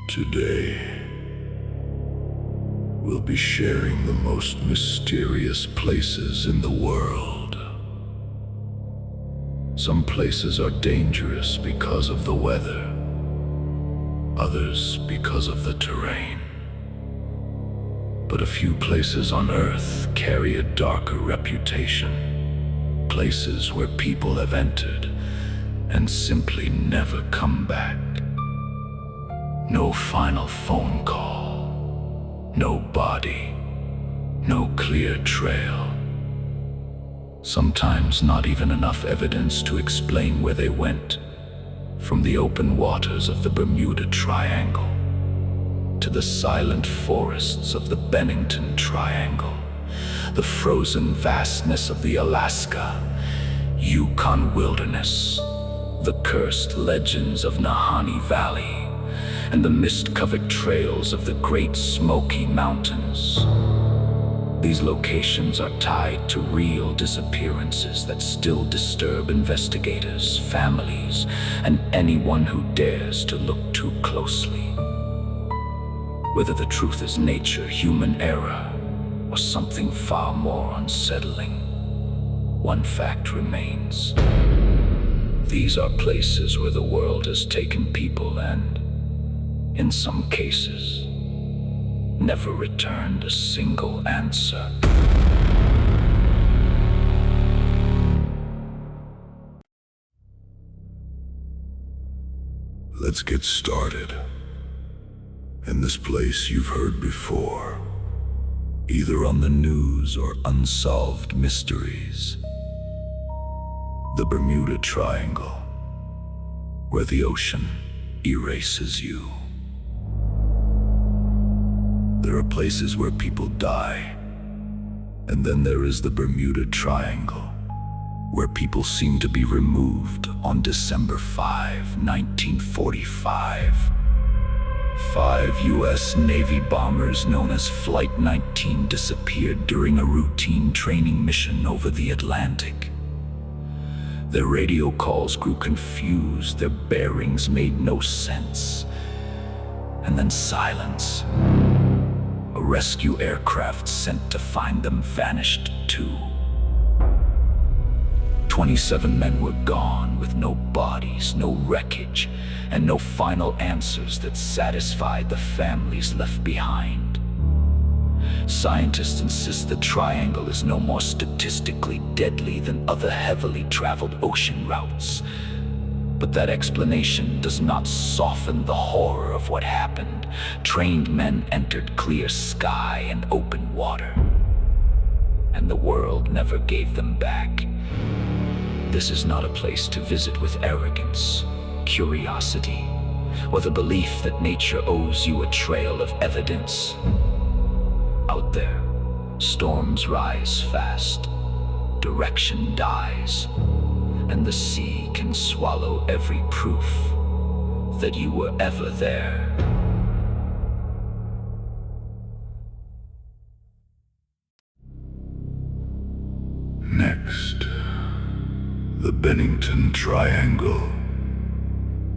Today, we'll be sharing the most mysterious places in the world. Some places are dangerous because of the weather, others because of the terrain. But a few places on Earth carry a darker reputation. Places where people have entered and simply never come back. No final phone call, no body, no clear trail. Sometimes not even enough evidence to explain where they went. From the open waters of the Bermuda Triangle to the silent forests of the Bennington Triangle, the frozen vastness of the Alaska, Yukon Wilderness, the cursed legends of Nahanni Valley, and the mist-covered trails of the Great Smoky Mountains. These locations are tied to real disappearances that still disturb investigators, families, and anyone who dares to look too closely. Whether the truth is nature, human error, or something far more unsettling, one fact remains. These are places where the world has taken people and, in some cases, never returned a single answer. Let's get started. In this place you've heard before, either on the news or unsolved mysteries. The Bermuda Triangle, where the ocean erases you. There are places where people die, and then there is the Bermuda Triangle, where people seem to be removed on December 5, 1945. 5 U.S. Navy bombers known as Flight 19 disappeared during a routine training mission over the Atlantic. Their radio calls grew confused, their bearings made no sense. And then silence. A rescue aircraft sent to find them vanished too. 27 men were gone with no bodies, no wreckage, and no final answers that satisfied the families left behind. Scientists insist the triangle is no more statistically deadly than other heavily traveled ocean routes. But that explanation does not soften the horror of what happened. Trained men entered clear sky and open water, and the world never gave them back. This is not a place to visit with arrogance, curiosity, or the belief that nature owes you a trail of evidence. Out there, storms rise fast, direction dies, and the sea can swallow every proof that you were ever there. Next, the Bennington Triangle,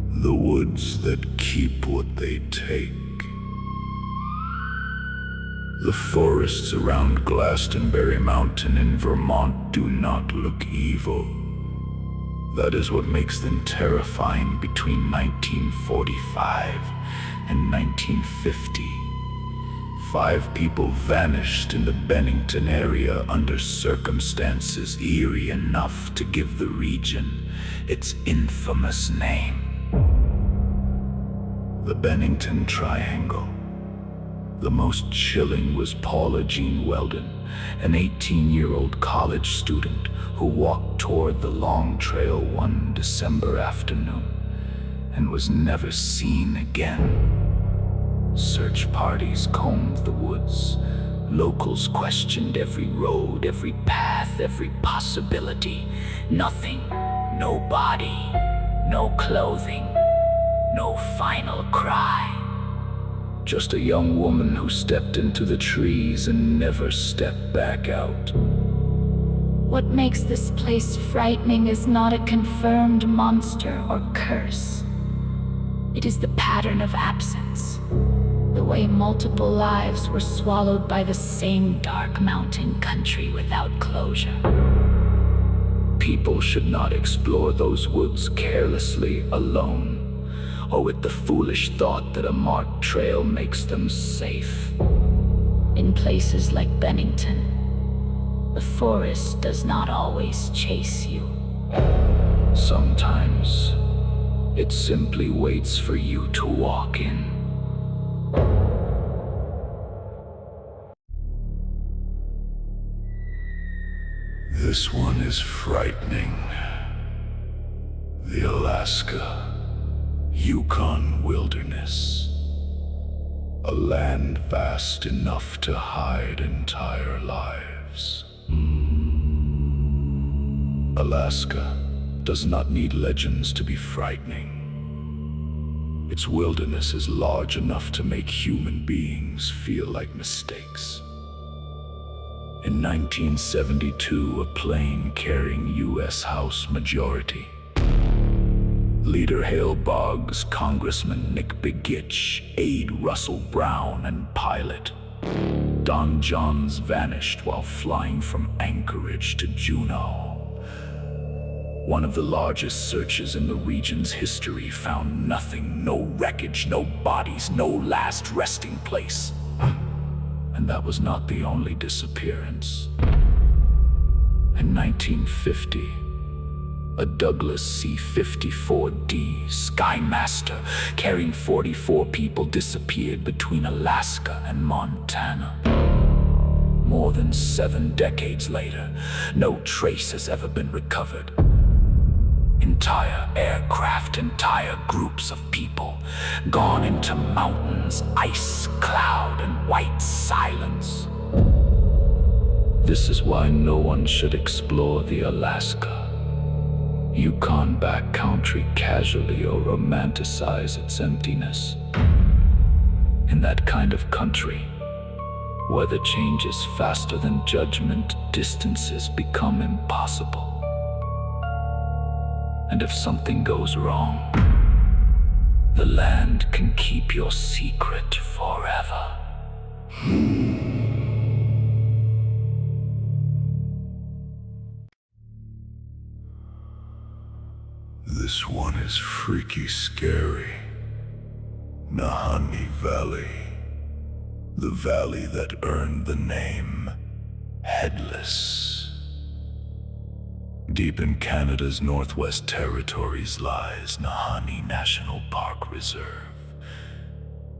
the woods that keep what they take. The forests around Glastonbury Mountain in Vermont do not look evil. That is what makes them terrifying between 1945 and 1950. 5 people vanished in the Bennington area under circumstances eerie enough to give the region its infamous name. The Bennington Triangle. The most chilling was Paula Jean Weldon, an 18-year-old college student who walked toward the long trail one December afternoon and was never seen again. Search parties combed the woods. Locals questioned every road, every path, every possibility. Nothing, no body, no clothing, no final cry. Just a young woman who stepped into the trees and never stepped back out. What makes this place frightening is not a confirmed monster or curse. It is the pattern of absence. The way multiple lives were swallowed by the same dark mountain country without closure. People should not explore those woods carelessly alone, or with the foolish thought that a marked trail makes them safe. In places like Bennington, the forest does not always chase you. Sometimes, it simply waits for you to walk in. This one is frightening. The Alaska Yukon Wilderness. A land vast enough to hide entire lives. Alaska does not need legends to be frightening. Its wilderness is large enough to make human beings feel like mistakes. In 1972, a plane carrying U.S. House Majority Leader Hale Boggs, Congressman Nick Begich, Aide Russell Brown, and pilot Don Johns vanished while flying from Anchorage to Juneau. One of the largest searches in the region's history found nothing, no wreckage, no bodies, no last resting place. And that was not the only disappearance. In 1950, a Douglas C-54D Skymaster carrying 44 people disappeared between Alaska and Montana. More than 7 decades later, no trace has ever been recovered. Entire aircraft, entire groups of people, gone into mountains, ice, cloud, and white silence. This is why no one should explore the Alaska Yukon backcountry casually or romanticize its emptiness. In that kind of country, weather changes faster than judgment, distances become impossible. And if something goes wrong, the land can keep your secret forever. This one is freaky scary. Nahanni Valley. The valley that earned the name Headless. Deep in Canada's Northwest Territories lies Nahanni National Park Reserve,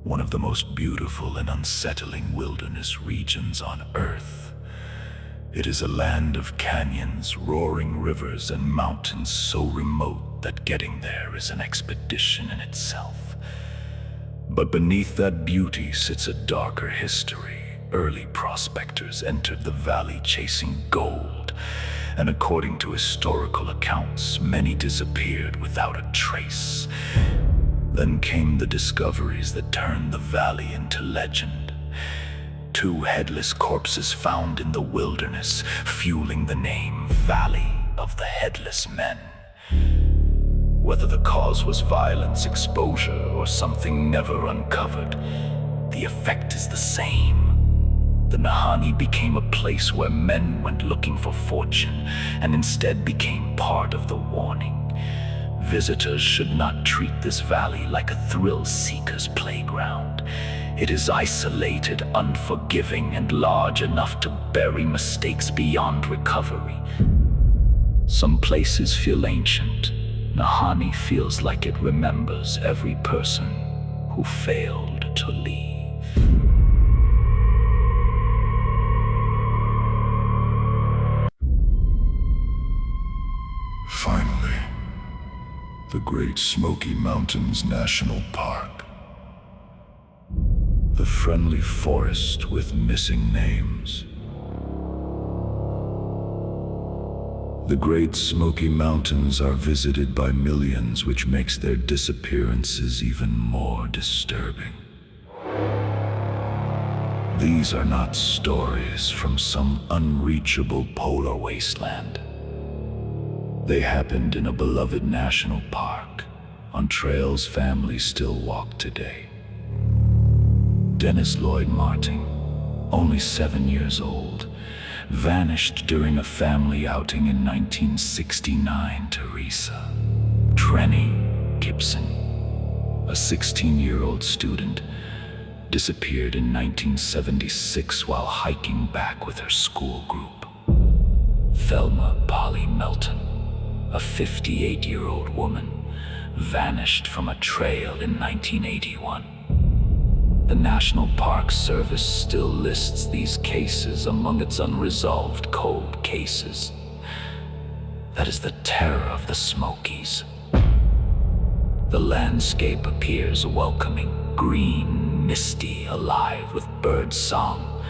one of the most beautiful and unsettling wilderness regions on Earth. It is a land of canyons, roaring rivers, and mountains so remote that getting there is an expedition in itself. But beneath that beauty sits a darker history. Early prospectors entered the valley chasing gold, and according to historical accounts, many disappeared without a trace. Then came the discoveries that turned the valley into legend. 2 headless corpses found in the wilderness, fueling the name Valley of the Headless Men. Whether the cause was violence, exposure, or something never uncovered, the effect is the same. The Nahanni became a place where men went looking for fortune and instead became part of the warning. Visitors should not treat this valley like a thrill-seeker's playground. It is isolated, unforgiving, and large enough to bury mistakes beyond recovery. Some places feel ancient. Nahanni feels like it remembers every person who failed to leave. Finally, the Great Smoky Mountains National Park. The friendly forest with missing names. The Great Smoky Mountains are visited by millions, which makes their disappearances even more disturbing. These are not stories from some unreachable polar wasteland. They happened in a beloved national park, on trails families still walk today. Dennis Lloyd Martin, only 7 years old, vanished during a family outing in 1969. Teresa Trenny Gibson, a 16-year-old student, disappeared in 1976 while hiking back with her school group. Thelma Polly Melton, a 58-year-old woman, vanished from a trail in 1981. The National Park Service still lists these cases among its unresolved cold cases. That is the terror of the Smokies. The landscape appears welcoming, green, misty, alive with bird song,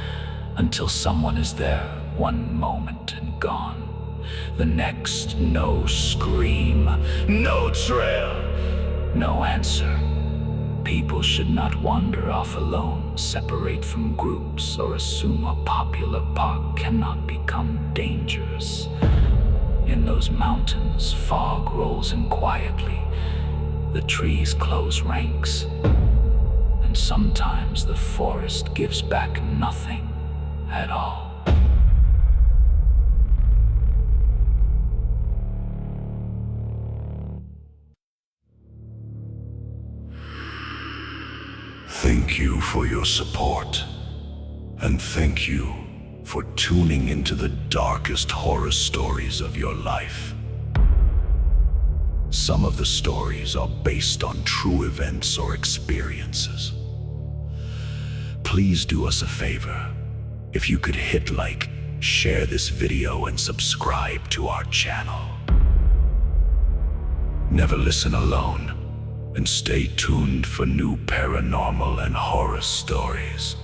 until someone is there one moment and gone. The next, no scream, no trail, no answer. People should not wander off alone, separate from groups, or assume a popular park cannot become dangerous. In those mountains, fog rolls in quietly. The trees close ranks, and sometimes the forest gives back nothing at all. Thank you for your support, and thank you for tuning into the darkest horror stories of your life. Some of the stories are based on true events or experiences. Please do us a favor. If you could hit like, share this video, and subscribe to our channel. Never listen alone, and stay tuned for new paranormal and horror stories.